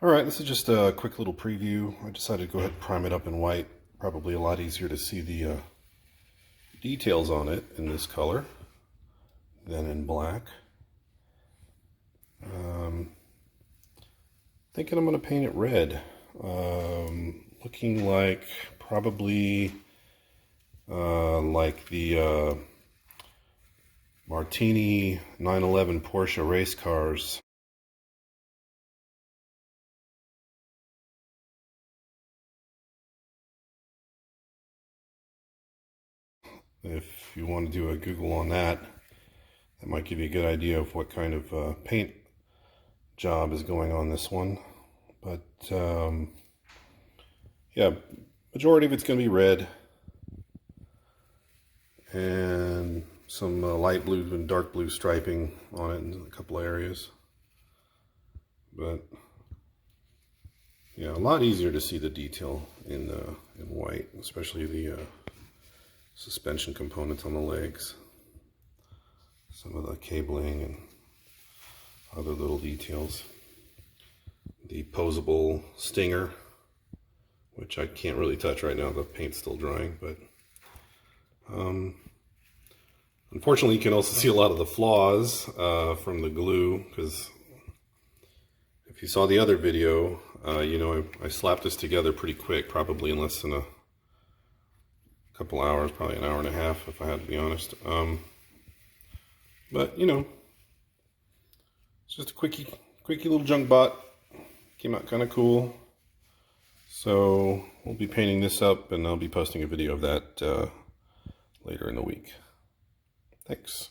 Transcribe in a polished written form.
Alright, this is just a quick little preview. I decided to go ahead and prime it up in white. Probably a lot easier to see the details on it in this color than in black. Thinking I'm going to paint it red. Looking like probably like the Martini 911 Porsche race cars. If you want to do a Google on that, that might give you a good idea of what kind of paint job is going on this one. But yeah, majority of it's going to be red and some light blue and dark blue striping on it in a couple of areas. But yeah, a lot easier to see the detail in white, especially the suspension components on the legs, some of the cabling and other little details. The posable stinger, which I can't really touch right now, the paint's still drying, but unfortunately you can also see a lot of the flaws from the glue, because if you saw the other video, you know, I slapped this together pretty quick, probably in less than a couple hours, probably an hour and a half if I had to be honest. But you know, it's just a quickie little junk bot. Came out kind of cool. So we'll be painting this up and I'll be posting a video of that later in the week. Thanks.